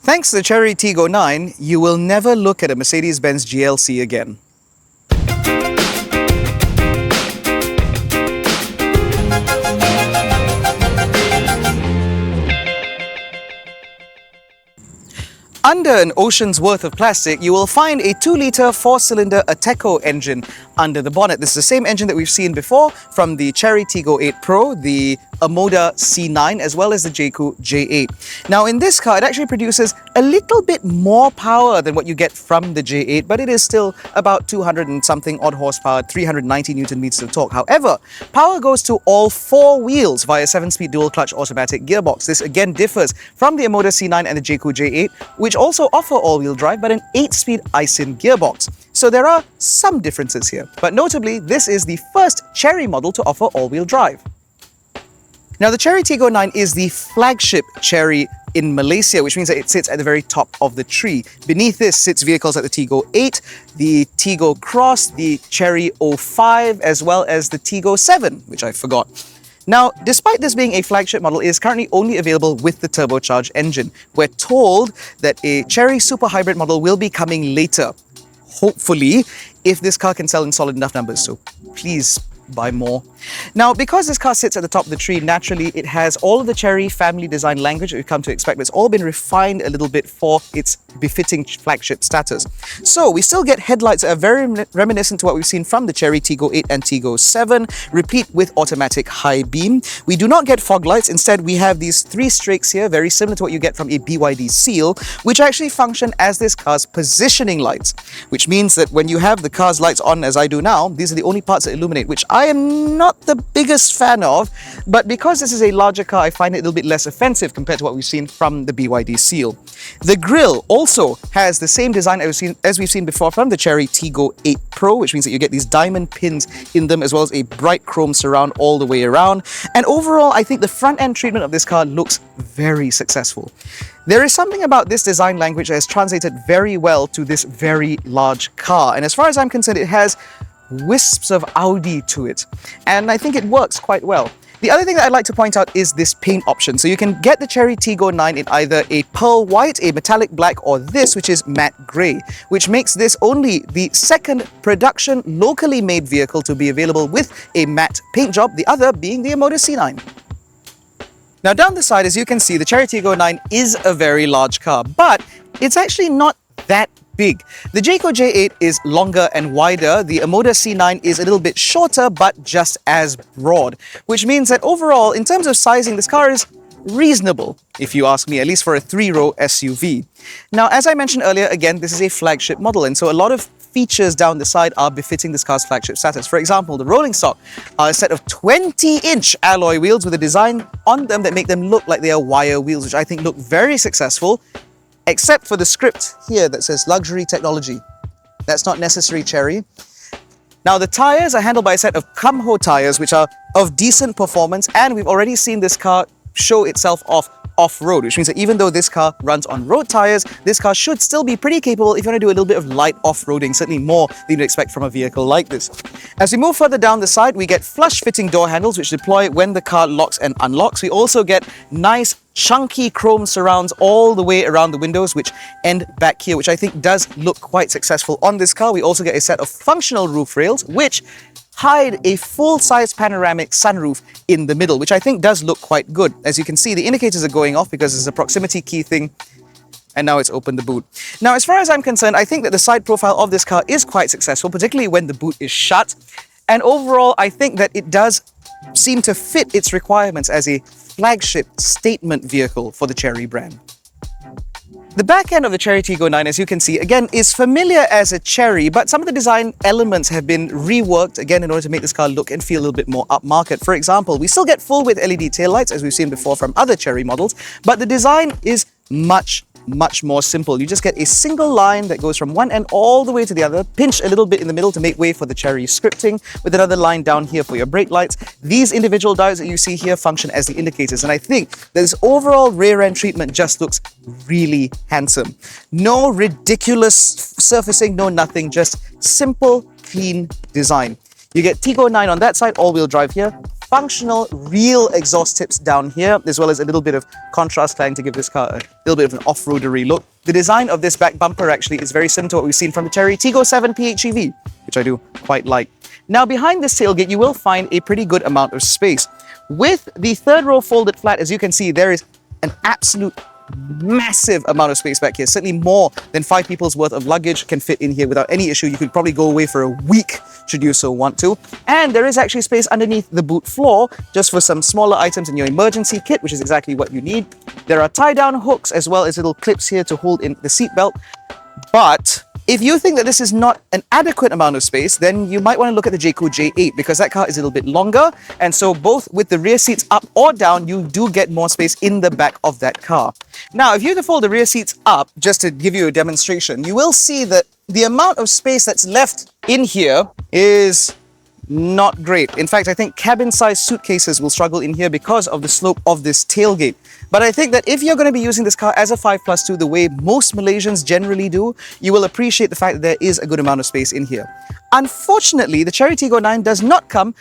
Thanks to the Chery Tiggo 9, you will never look at a Mercedes-Benz GLC again. Under an ocean's worth of plastic, you will find a 2-litre 4-cylinder Jaecoo engine under the bonnet. This is the same engine that we've seen before from the Chery Tiggo 8 Pro, the Omoda C9, as well as the Jaecoo J8. Now in this car, it actually produces a little bit more power than what you get from the J8, but it is still about 200 and something odd horsepower, 390 Newton meters of torque. However, power goes to all 4 wheels via 7-speed dual-clutch automatic gearbox. This again differs from the Omoda C9 and the Jaecoo J8, which also offer all-wheel drive, but an 8-speed ISIN gearbox. So there are some differences here, but notably, this is the first Chery model to offer all-wheel drive. Now, the Chery Tiggo 9 is the flagship Chery in Malaysia, which means that it sits at the very top of the tree. Beneath this sits vehicles like the Tiggo 8, the Tiggo Cross, the Chery 05, as well as the Tiggo 7, which I forgot. Now, despite this being a flagship model, it is currently only available with the turbocharged engine. We're told that a Chery Super Hybrid model will be coming later, hopefully, if this car can sell in solid enough numbers. So please buy more. Now, because this car sits at the top of the tree, naturally, it has all of the Chery family design language that we've come to expect, but it's all been refined a little bit for its befitting flagship status. So we still get headlights that are very reminiscent to what we've seen from the Chery Tiggo 8 and Tiggo 7, replete with automatic high beam. We do not get fog lights. Instead, we have these 3 strakes here, very similar to what you get from a BYD Seal, which actually function as this car's positioning lights, which means that when you have the car's lights on, as I do now, these are the only parts that illuminate, which I am not the biggest fan of, but because this is a larger car, I find it a little bit less offensive compared to what we've seen from the BYD Seal. The grille also has the same design as we've seen before from the Chery Tiggo 8 Pro, which means that you get these diamond pins in them, as well as a bright chrome surround all the way around. And overall, I think the front-end treatment of this car looks very successful. There is something about this design language that has translated very well to this very large car. And as far as I'm concerned, it has wisps of Audi to it, and I think it works quite well. The other thing that I'd like to point out is this paint option. So you can get the Chery Tiggo 9 in either a pearl white, a metallic black, or this, which is matte grey, which makes this only the second production locally made vehicle to be available with a matte paint job, the other being the Omoda C9. Now down the side, as you can see, the Chery Tiggo 9 is a very large car, but it's actually not that big. The Jaecoo J8 is longer and wider. The Omoda C9 is a little bit shorter, but just as broad, which means that overall, in terms of sizing, this car is reasonable, if you ask me, at least for a 3-row SUV. Now, as I mentioned earlier, again, this is a flagship model, and so a lot of features down the side are befitting this car's flagship status. For example, the rolling stock are a set of 20-inch alloy wheels with a design on them that make them look like they are wire wheels, which I think look very successful, except for the script here that says luxury technology. That's not necessary, Chery. Now, the tires are handled by a set of Kumho tires, which are of decent performance, and we've already seen this car show itself off-road, which means that even though this car runs on road tires, this car should still be pretty capable if you want to do a little bit of light off-roading, certainly more than you'd expect from a vehicle like this. As we move further down the side, we get flush-fitting door handles, which deploy when the car locks and unlocks. We also get nice chunky chrome surrounds all the way around the windows, which end back here, which I think does look quite successful on this car. We also get a set of functional roof rails, which hide a full-size panoramic sunroof in the middle, which I think does look quite good. As you can see, the indicators are going off because there's a proximity key thing, and now it's opened the boot. Now, as far as I'm concerned, I think that the side profile of this car is quite successful, particularly when the boot is shut. And overall, I think that it does seem to fit its requirements as a flagship statement vehicle for the Chery brand. The back end of the Chery Tiggo 9, as you can see, again, is familiar as a Chery, but some of the design elements have been reworked, again, in order to make this car look and feel a little bit more upmarket. For example, we still get full-width LED taillights, as we've seen before from other Chery models, but the design is much more simple. You just get a single line that goes from one end all the way to the other, pinched a little bit in the middle to make way for the Chery scripting, with another line down here for your brake lights. These individual diodes that you see here function as the indicators, and I think this overall rear end treatment just looks really handsome. No ridiculous surfacing, no nothing, just simple, clean design. You get Tiggo 9 on that side, all-wheel drive here, functional real exhaust tips down here, as well as a little bit of contrast cladding to give this car a little bit of an off-roadery look. The design of this back bumper actually is very similar to what we've seen from the Chery Tiggo 7 PHEV, which I do quite like. Now, behind this tailgate, you will find a pretty good amount of space. With the third row folded flat, as you can see, there is an absolute massive amount of space back here. Certainly more than 5 people's worth of luggage can fit in here without any issue. You could probably go away for a week should you so want to. And there is actually space underneath the boot floor just for some smaller items in your emergency kit, which is exactly what you need. There are tie-down hooks as well as little clips here to hold in the seatbelt. But if you think that this is not an adequate amount of space, then you might want to look at the Jaecoo J8 because that car is a little bit longer. And so both with the rear seats up or down, you do get more space in the back of that car. Now, if you were to fold the rear seats up, just to give you a demonstration, you will see that the amount of space that's left in here is not great. In fact, I think cabin-sized suitcases will struggle in here because of the slope of this tailgate. But I think that if you're going to be using this car as a 5+2 the way most Malaysians generally do, you will appreciate the fact that there is a good amount of space in here. Unfortunately, the Chery Tiggo 9 does not come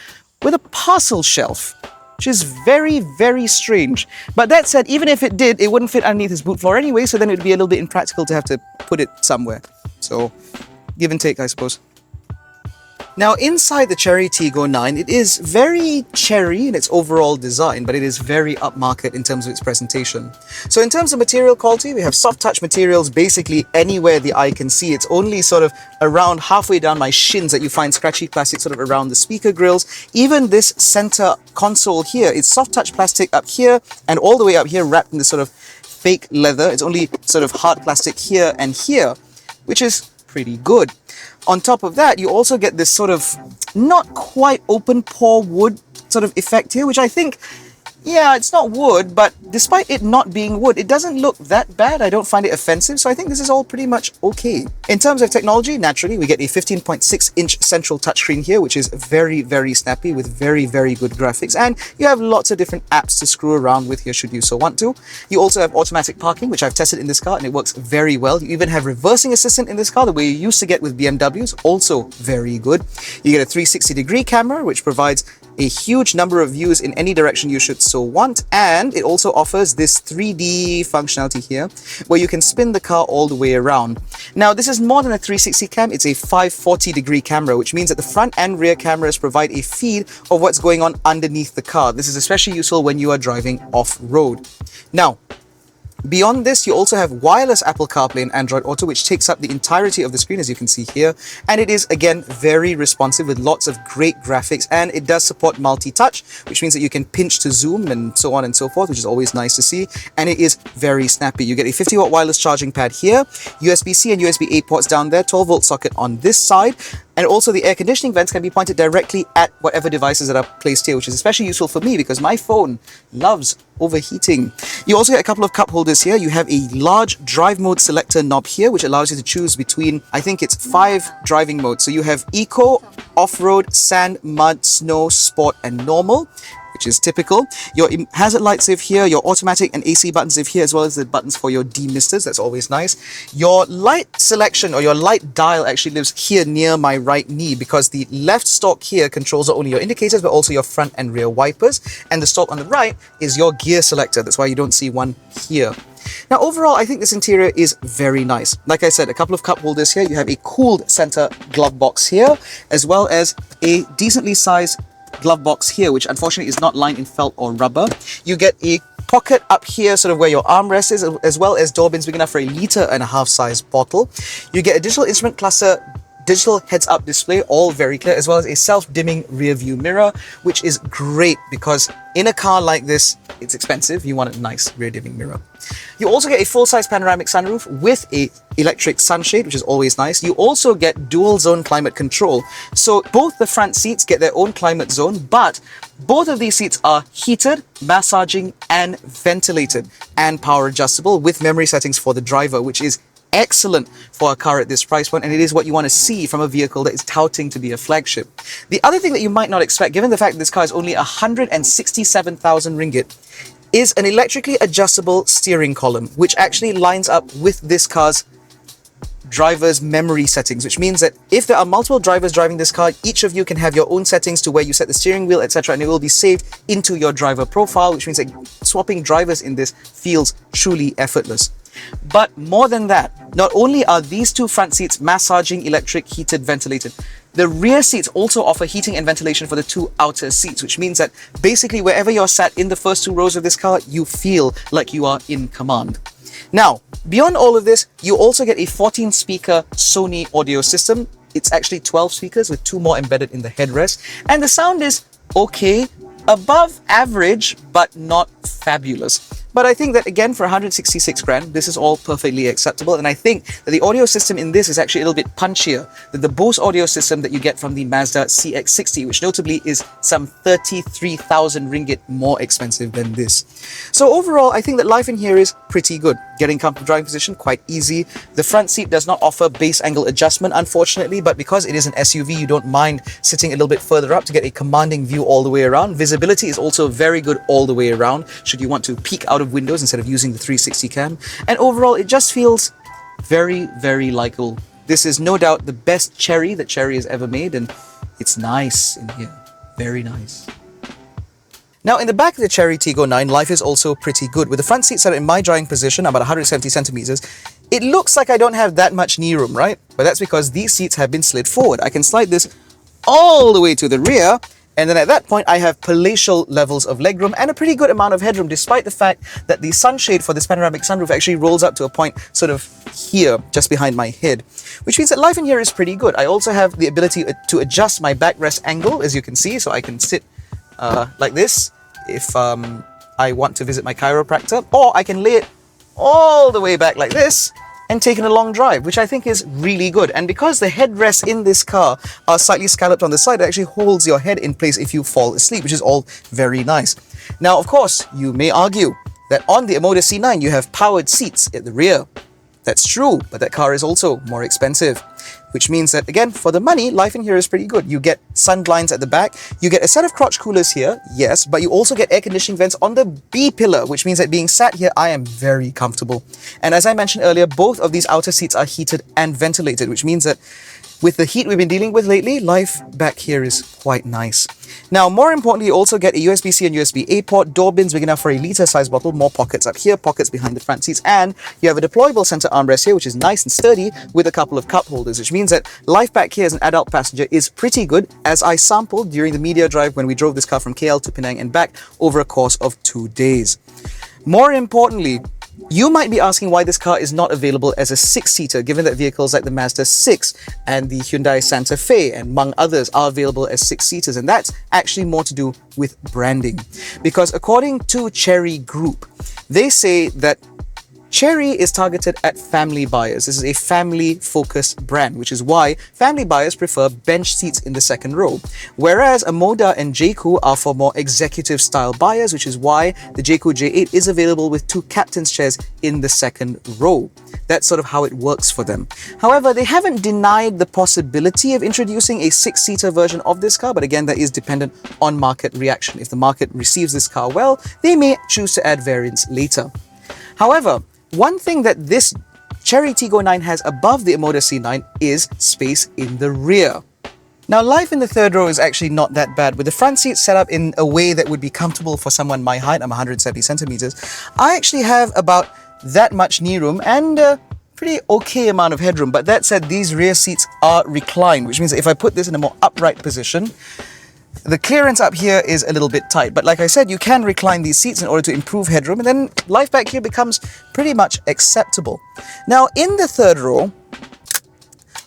with a parcel shelf, which is very, very strange. But that said, even if it did, it wouldn't fit underneath his boot floor anyway, so then it would be a little bit impractical to have to put it somewhere. So, give and take, I suppose. Now, inside the Chery Tiggo 9, it is very Chery in its overall design, but it is very upmarket in terms of its presentation. So in terms of material quality, we have soft touch materials basically anywhere the eye can see. It's only sort of around halfway down my shins that you find scratchy plastic sort of around the speaker grills. Even this center console here, it's soft touch plastic up here and all the way up here wrapped in this sort of fake leather. It's only sort of hard plastic here and here, which is pretty good. On top of that, you also get this sort of not quite open pore wood sort of effect here, which I think, yeah, it's not wood, but despite it not being wood, it doesn't look that bad. I don't find it offensive, so I think this is all pretty much okay. In terms of technology, naturally, we get a 15.6-inch central touchscreen here, which is very, very snappy with very, very good graphics, and you have lots of different apps to screw around with here should you so want to. You also have automatic parking, which I've tested in this car, and it works very well. You even have reversing assistant in this car, the way you used to get with BMWs, also very good. You get a 360-degree camera, which provides a huge number of views in any direction you should so want, and it also offers this 3D functionality here where you can spin the car all the way around. Now, this is more than a 360 cam, it's a 540-degree camera, which means that the front and rear cameras provide a feed of what's going on underneath the car. This is especially useful when you are driving off-road. Now, beyond this, you also have wireless Apple CarPlay and Android Auto, which takes up the entirety of the screen, as you can see here. And it is, again, very responsive with lots of great graphics. And it does support multi-touch, which means that you can pinch to zoom and so on and so forth, which is always nice to see. And it is very snappy. You get a 50-watt wireless charging pad here, USB-C and USB-A ports down there, 12-volt socket on this side. And also the air conditioning vents can be pointed directly at whatever devices that are placed here, which is especially useful for me because my phone loves overheating. You also get a couple of cup holders here. You have a large drive mode selector knob here, which allows you to choose between, I think it's 5 driving modes. So you have Eco, Off-Road, Sand, Mud, Snow, Sport, and Normal, which is typical. Your hazard lights live here, your automatic and AC buttons live here, as well as the buttons for your demisters. That's always nice. Your light selection or your light dial actually lives here near my right knee because the left stalk here controls not only your indicators but also your front and rear wipers, and the stalk on the right is your gear selector. That's why you don't see one here. Now, overall, I think this interior is very nice. Like I said, a couple of cup holders here. You have a cooled center glove box here, as well as a decently sized glove box here, which unfortunately is not lined in felt or rubber. You get a pocket up here, sort of where your armrest is, as well as door bins big enough for a 1.5-liter size bottle. You get a digital instrument cluster, digital heads-up display, all very clear, as well as a self-dimming rear view mirror, which is great because in a car like this, it's expensive. You want a nice rear dimming mirror. You also get a full-size panoramic sunroof with a electric sunshade, which is always nice. You also get dual zone climate control. So both the front seats get their own climate zone, but both of these seats are heated, massaging, and ventilated, and power adjustable with memory settings for the driver, which is excellent for a car at this price point, and it is what you want to see from a vehicle that is touting to be a flagship. The other thing that you might not expect, given the fact that this car is only 167,000 ringgit, is an electrically adjustable steering column, which actually lines up with this car's driver's memory settings, which means that if there are multiple drivers driving this car, each of you can have your own settings to where you set the steering wheel, etc., and it will be saved into your driver profile, which means that swapping drivers in this feels truly effortless. But more than that, not only are these two front seats massaging, electric, heated, ventilated, the rear seats also offer heating and ventilation for the two outer seats, which means that basically wherever you're sat in the first two rows of this car, you feel like you are in command. Now, beyond all of this, you also get a 14-speaker Sony audio system. It's actually 12 speakers with 2 more embedded in the headrest. And the sound is okay, above average, but not fabulous. But I think that again, for 166 grand, this is all perfectly acceptable. And I think that the audio system in this is actually a little bit punchier than the Bose audio system that you get from the Mazda CX-60, which notably is some 33,000 ringgit more expensive than this. So overall, I think that life in here is pretty good. Getting comfortable driving position, quite easy. The front seat does not offer base angle adjustment, unfortunately, but because it is an SUV, you don't mind sitting a little bit further up to get a commanding view all the way around. Visibility is also very good all the way around, should you want to peek out of windows instead of using the 360 cam. And overall, it just feels very, very likable. This is no doubt the best Chery that Chery has ever made, and it's nice in here. Very nice. Now, in the back of the Chery Tiggo 9, life is also pretty good. With the front seat set in my driving position, about 170 centimeters, it looks like I don't have that much knee room, right? But that's because these seats have been slid forward. I can slide this all the way to the rear, and then at that point, I have palatial levels of legroom and a pretty good amount of headroom, despite the fact that the sunshade for this panoramic sunroof actually rolls up to a point sort of here, just behind my head, which means that life in here is pretty good. I also have the ability to adjust my backrest angle, as you can see, so I can sit like this if I want to visit my chiropractor, or I can lay it all the way back like this and take it a long drive, which I think is really good. And because the headrests in this car are slightly scalloped on the side, it actually holds your head in place if you fall asleep, which is all very nice. Now, of course, you may argue that on the Omoda C9, you have powered seats at the rear. That's true, but that car is also more expensive, which means that, again, for the money, life in here is pretty good. You get sun blinds at the back, you get a set of crotch coolers here, yes, but you also get air conditioning vents on the B pillar, which means that being sat here, I am very comfortable. And as I mentioned earlier, both of these outer seats are heated and ventilated, which means that with the heat we've been dealing with lately, life back here is quite nice. Now, more importantly, you also get a USB-C and USB-A port, door bins big enough for a litre-sized bottle, more pockets up here, pockets behind the front seats, and you have a deployable center armrest here, which is nice and sturdy, with a couple of cup holders, which means that life back here as an adult passenger is pretty good, as I sampled during the media drive when we drove this car from KL to Penang and back over a course of 2 days. More importantly, you might be asking why this car is not available as a 6-seater, given that vehicles like the Mazda 6 and the Hyundai Santa Fe, and among others, are available as 6-seaters. And that's actually more to do with branding. Because according to Chery Group, they say that Chery is targeted at family buyers. This is a family-focused brand, which is why family buyers prefer bench seats in the second row. Whereas Omoda and Jaecoo are for more executive-style buyers, which is why the Jaecoo J8 is available with 2 captain's chairs in the second row. That's sort of how it works for them. However, they haven't denied the possibility of introducing a 6-seater version of this car, but again, that is dependent on market reaction. If the market receives this car well, they may choose to add variants later. However, one thing that this Chery Tiggo 9 has above the Omoda C9 is space in the rear. Now, life in the third row is actually not that bad. With the front seat set up in a way that would be comfortable for someone my height, I'm 170 centimeters, I actually have about that much knee room and a pretty okay amount of headroom. But that said, these rear seats are reclined, which means that if I put this in a more upright position, the clearance up here is a little bit tight, but like I said, you can recline these seats in order to improve headroom, and then life back here becomes pretty much acceptable. Now, in the third row,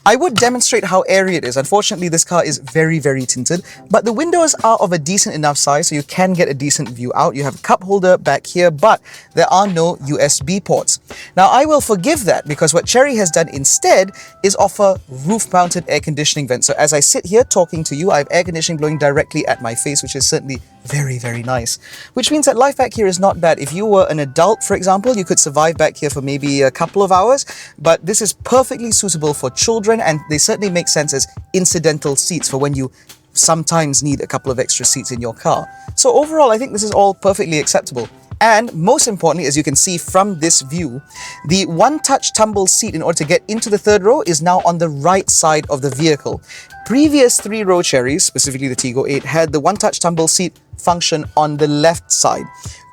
I would demonstrate how airy it is. Unfortunately, this car is very, very tinted, but the windows are of a decent enough size, so you can get a decent view out. You have a cup holder back here, but there are no USB ports. Now, I will forgive that because what Chery has done instead is offer roof-mounted air conditioning vents. So as I sit here talking to you, I have air conditioning blowing directly at my face, which is certainly very, very nice. Which means that life back here is not bad. If you were an adult, for example, you could survive back here for maybe a couple of hours, but this is perfectly suitable for children, and they certainly make sense as incidental seats for when you sometimes need a couple of extra seats in your car. So overall, I think this is all perfectly acceptable. And most importantly, as you can see from this view, the one-touch tumble seat in order to get into the third row is now on the right side of the vehicle. Previous three-row Cherys, specifically the Tiggo 8, had the one-touch tumble seat function on the left side,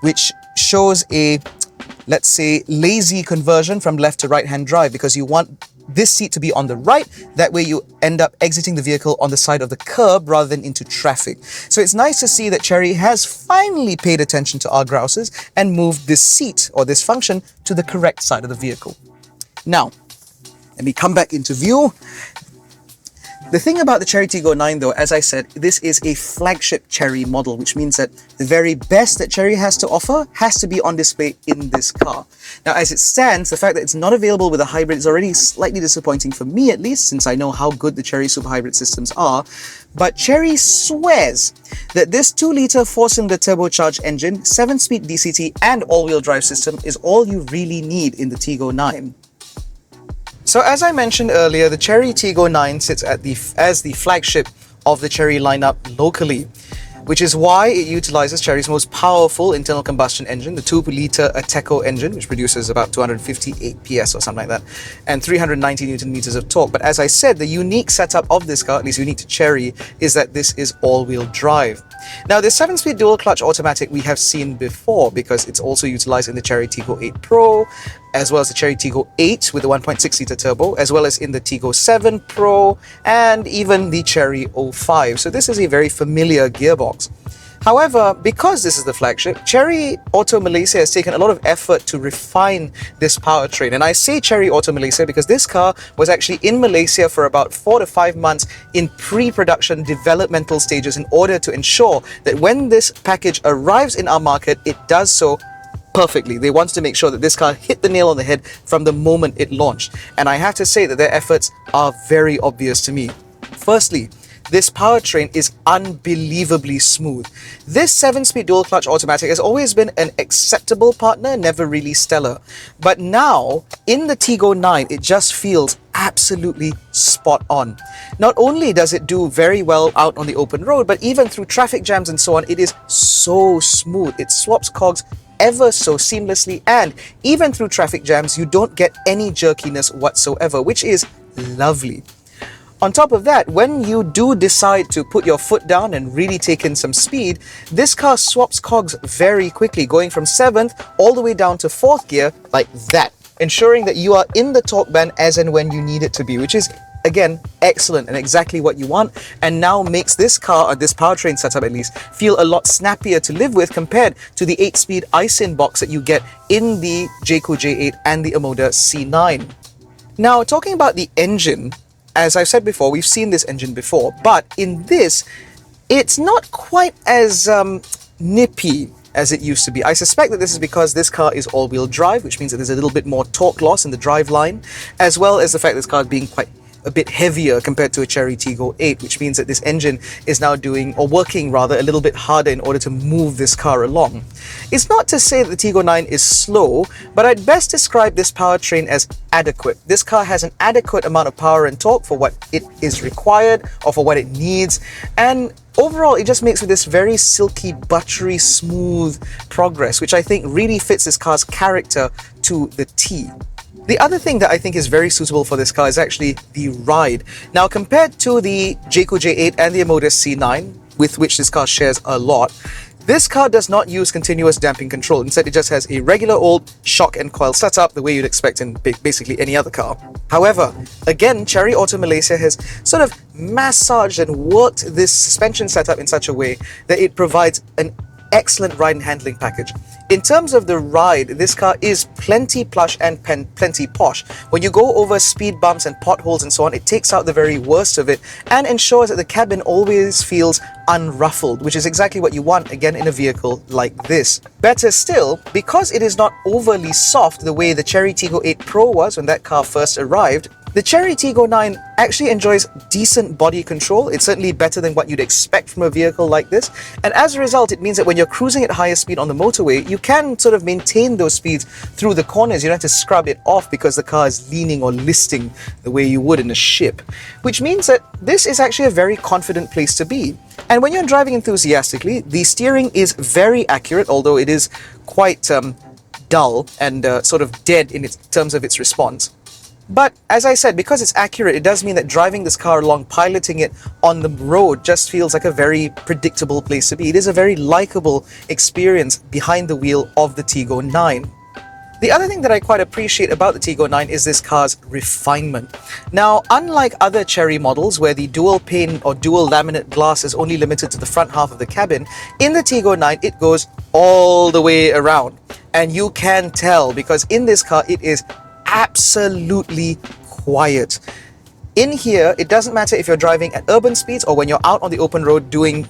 which shows a, let's say, lazy conversion from left to right-hand drive, because you want this seat to be on the right. That way you end up exiting the vehicle on the side of the curb rather than into traffic. So it's nice to see that Chery has finally paid attention to our grouses and moved this seat or this function to the correct side of the vehicle. Now, let me come back into view. The thing about the Chery Tiggo 9 though, as I said, this is a flagship Chery model, which means that the very best that Chery has to offer has to be on display in this car. Now, as it stands, the fact that it's not available with a hybrid is already slightly disappointing for me, at least, since I know how good the Chery Super Hybrid systems are. But Chery swears that this 2-litre 4-cylinder turbocharged engine, 7-speed DCT and all-wheel drive system is all you really need in the Tiggo 9. So as I mentioned earlier, the Chery Tiggo 9 sits at as the flagship of the Chery lineup locally, which is why it utilizes Chery's most powerful internal combustion engine, the 2-litre Iveco engine, which produces about 258 PS or something like that, and 390 Newton meters of torque. But as I said, the unique setup of this car, at least unique to Chery, is that this is all-wheel drive. Now, this 7-speed dual-clutch automatic we have seen before, because it's also utilized in the Chery Tiggo 8 Pro, as well as the Chery Tiggo 8 with the 1.6-litre turbo, as well as in the Tiggo 7 Pro, and even the Chery 05. So this is a very familiar gearbox. However, because this is the flagship, Chery Auto Malaysia has taken a lot of effort to refine this powertrain. And I say Chery Auto Malaysia because this car was actually in Malaysia for about 4 to 5 months in pre-production developmental stages in order to ensure that when this package arrives in our market, it does so perfectly. They wanted to make sure that this car hit the nail on the head from the moment it launched. And I have to say that their efforts are very obvious to me. Firstly, this powertrain is unbelievably smooth. This 7-speed dual-clutch automatic has always been an acceptable partner, never really stellar. But now, in the Tiggo 9, it just feels absolutely spot on. Not only does it do very well out on the open road, but even through traffic jams and so on, it is so smooth. It swaps cogs ever so seamlessly, and even through traffic jams, you don't get any jerkiness whatsoever, which is lovely. On top of that, when you do decide to put your foot down and really take in some speed, this car swaps cogs very quickly, going from 7th all the way down to 4th gear like that, ensuring that you are in the torque band as and when you need it to be, which is, again, excellent and exactly what you want, and now makes this car, or this powertrain setup at least, feel a lot snappier to live with compared to the 8-speed ISIN box that you get in the Jaecoo J8 and the Omoda C9. Now, talking about the engine, as I've said before, we've seen this engine before, but in this, it's not quite as nippy as it used to be. I suspect that this is because this car is all-wheel drive, which means that there's a little bit more torque loss in the drive line, as well as the fact that this car is being quite a bit heavier compared to a Chery Tiggo 8, which means that this engine is now doing, or working rather, a little bit harder in order to move this car along. It's not to say that the Tiggo 9 is slow, but I'd best describe this powertrain as adequate. This car has an adequate amount of power and torque for what it is required or for what it needs, and overall it just makes for this very silky, buttery, smooth progress, which I think really fits this car's character to the T. The other thing that I think is very suitable for this car is actually the ride. Now, compared to the Jaecoo J8 and the Omoda C9, with which this car shares a lot, this car does not use continuous damping control. Instead, it just has a regular old shock and coil setup, the way you'd expect in basically any other car. However, again, Chery Auto Malaysia has sort of massaged and worked this suspension setup in such a way that it provides an excellent ride and handling package. In terms of the ride, this car is plenty plush and plenty posh. When you go over speed bumps and potholes and so on, it takes out the very worst of it and ensures that the cabin always feels unruffled, which is exactly what you want, again, in a vehicle like this. Better still, because it is not overly soft the way the Chery Tiggo 8 Pro was when that car first arrived, The Chery Tiggo 9 actually enjoys decent body control. It's certainly better than what you'd expect from a vehicle like this. And as a result, it means that when you're cruising at higher speed on the motorway, you can sort of maintain those speeds through the corners. You don't have to scrub it off because the car is leaning or listing the way you would in a ship. Which means that this is actually a very confident place to be. And when you're driving enthusiastically, the steering is very accurate, although it is quite dull and sort of dead in terms of its response. But as I said, because it's accurate, it does mean that driving this car along, piloting it on the road just feels like a very predictable place to be. It is a very likable experience behind the wheel of the Tiggo 9. The other thing that I quite appreciate about the Tiggo 9 is this car's refinement. Now, unlike other Chery models where the dual pane or dual laminate glass is only limited to the front half of the cabin, in the Tiggo 9 it goes all the way around. And you can tell because in this car it is absolutely quiet. In here, it doesn't matter if you're driving at urban speeds or when you're out on the open road doing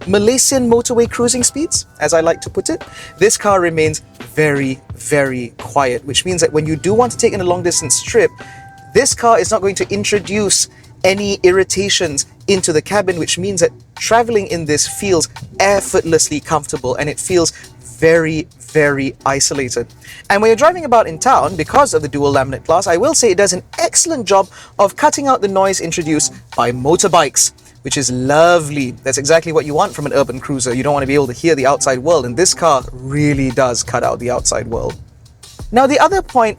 Malaysian motorway cruising speeds, as I like to put it, this car remains very, very quiet, which means that when you do want to take in a long distance trip, this car is not going to introduce any irritations into the cabin, which means that traveling in this feels effortlessly comfortable and it feels very, very isolated. And when you're driving about in town, because of the dual laminate glass, I will say it does an excellent job of cutting out the noise introduced by motorbikes, which is lovely. That's exactly what you want from an urban cruiser. You don't want to be able to hear the outside world, and this car really does cut out the outside world. Now, the other point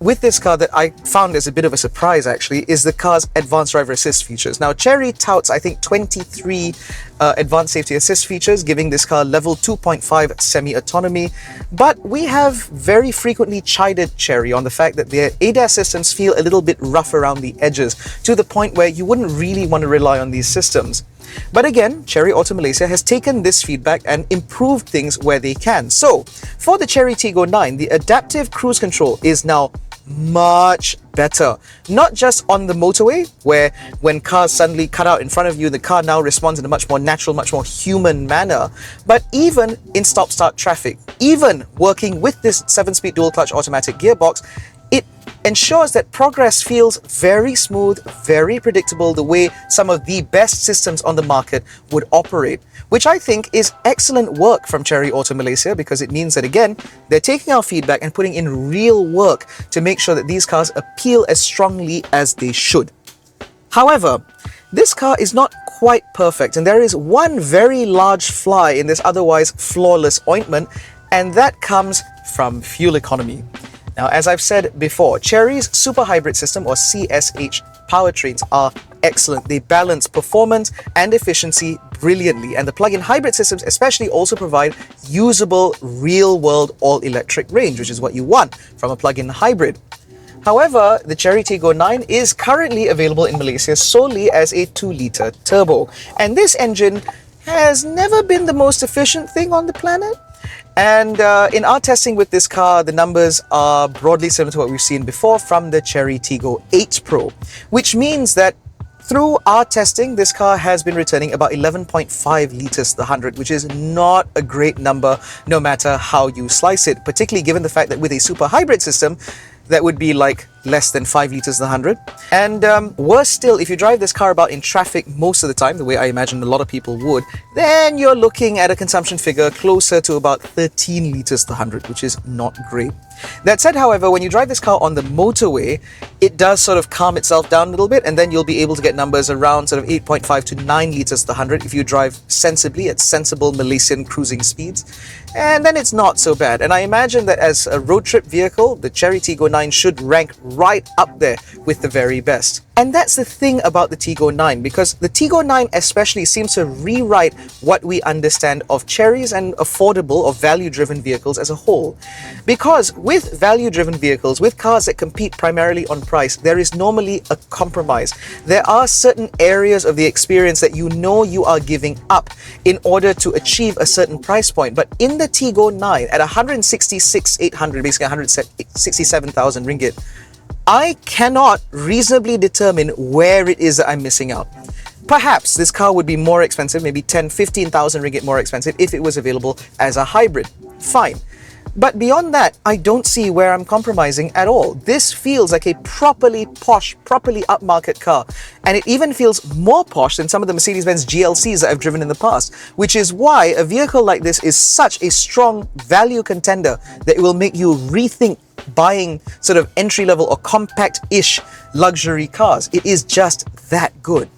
with this car that I found as a bit of a surprise actually is the car's advanced driver assist features. Now, Chery touts, I think, 23 advanced safety assist features, giving this car level 2.5 semi-autonomy. But we have very frequently chided Chery on the fact that their ADAS systems feel a little bit rough around the edges, to the point where you wouldn't really want to rely on these systems. But again, Chery Auto Malaysia has taken this feedback and improved things where they can. So, for the Chery Tiggo 9, the adaptive cruise control is now much better. Not just on the motorway, where when cars suddenly cut out in front of you, the car now responds in a much more natural, much more human manner, but even in stop-start traffic, even working with this 7-speed dual-clutch automatic gearbox, it ensures that progress feels very smooth, very predictable, the way some of the best systems on the market would operate, which I think is excellent work from Chery Auto Malaysia, because it means that, again, they're taking our feedback and putting in real work to make sure that these cars appeal as strongly as they should. However, this car is not quite perfect, and there is one very large fly in this otherwise flawless ointment, and that comes from fuel economy. Now, as I've said before, Chery's super hybrid system, or CSH powertrains, are excellent. They balance performance and efficiency brilliantly, and the plug-in hybrid systems especially also provide usable real-world all-electric range, which is what you want from a plug-in hybrid. However, the Chery Tiggo 9 is currently available in Malaysia solely as a 2-litre turbo, and this engine has never been the most efficient thing on the planet. And in our testing with this car, the numbers are broadly similar to what we've seen before from the Chery Tiggo 8 Pro, which means that through our testing, this car has been returning about 11.5 litres to the 100, which is not a great number no matter how you slice it, particularly given the fact that with a super hybrid system, that would be like less than 5 litres to the 100. And worse still, if you drive this car about in traffic most of the time, the way I imagine a lot of people would, then you're looking at a consumption figure closer to about 13 litres to the 100, which is not great. That said, however, when you drive this car on the motorway, it does sort of calm itself down a little bit, and then you'll be able to get numbers around sort of 8.5 to 9 litres to the 100 if you drive sensibly at sensible Malaysian cruising speeds. And then it's not so bad. And I imagine that as a road trip vehicle, the Chery Tiggo 9 should rank right up there with the very best. And that's the thing about the Tiggo 9, because the Tiggo 9 especially seems to rewrite what we understand of Chery's and affordable or value-driven vehicles as a whole. Because with value-driven vehicles, with cars that compete primarily on price, there is normally a compromise. There are certain areas of the experience that you know you are giving up in order to achieve a certain price point. But in the Tiggo 9, at 166,800, basically 167,000 ringgit, I cannot reasonably determine where it is that I'm missing out. Perhaps this car would be more expensive, maybe 10,000, 15,000 ringgit more expensive if it was available as a hybrid. Fine. But beyond that, I don't see where I'm compromising at all. This feels like a properly posh, properly upmarket car. And it even feels more posh than some of the Mercedes-Benz GLCs that I've driven in the past, which is why a vehicle like this is such a strong value contender that it will make you rethink buying sort of entry-level or compact-ish luxury cars. It is just that good.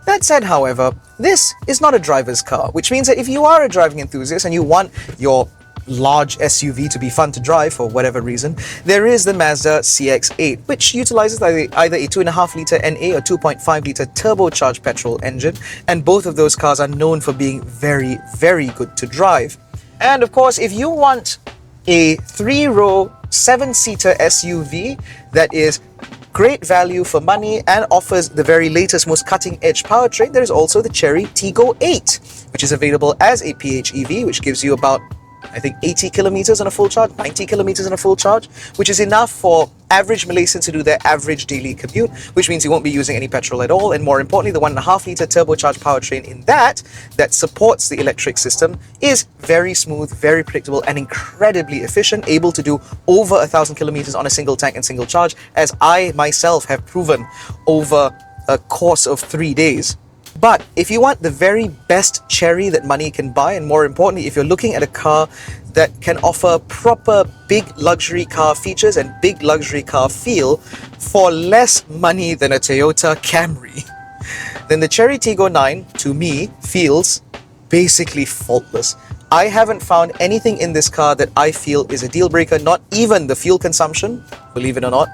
That said, however, this is not a driver's car, which means that if you are a driving enthusiast and you want your large SUV to be fun to drive for whatever reason, there is the Mazda CX-8, which utilizes either a 2.5-litre NA or 2.5-litre turbocharged petrol engine, and both of those cars are known for being very, very good to drive. And of course, if you want a 3-row, 7-seater SUV that is great value for money and offers the very latest, most cutting-edge powertrain, there is also the Chery Tiggo 8, which is available as a PHEV, which gives you about, I think, 80 kilometers on a full charge, 90 kilometers on a full charge, which is enough for average Malaysians to do their average daily commute, which means you won't be using any petrol at all. And more importantly, the 1.5-litre turbocharged powertrain in that supports the electric system is very smooth, very predictable, and incredibly efficient, able to do over 1,000 kilometers on a single tank and single charge, as I myself have proven over a course of 3 days. But if you want the very best Chery that money can buy, and more importantly, if you're looking at a car that can offer proper big luxury car features and big luxury car feel for less money than a Toyota Camry, then the Chery Tiggo 9, to me, feels basically faultless. I haven't found anything in this car that I feel is a deal breaker, not even the fuel consumption, believe it or not.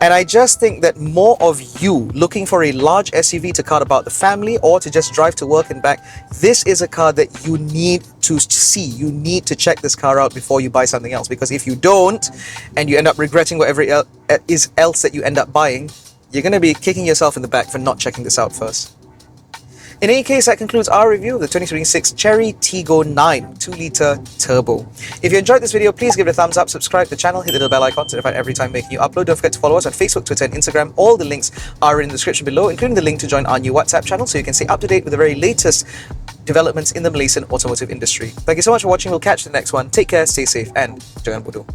And I just think that more of you looking for a large SUV to cart about the family or to just drive to work and back, this is a car that you need to see. You need to check this car out before you buy something else. Because if you don't, and you end up regretting whatever else that you end up buying, you're going to be kicking yourself in the back for not checking this out first. In any case, that concludes our review of the 2026 Chery Tiggo 9 2-litre turbo. If you enjoyed this video, please give it a thumbs up, subscribe to the channel, hit the little bell icon to notify every time making new upload. Don't forget to follow us on Facebook, Twitter and Instagram. All the links are in the description below, including the link to join our new WhatsApp channel so you can stay up to date with the very latest developments in the Malaysian automotive industry. Thank you so much for watching. We'll catch you in the next one. Take care, stay safe, and jangan bodoh.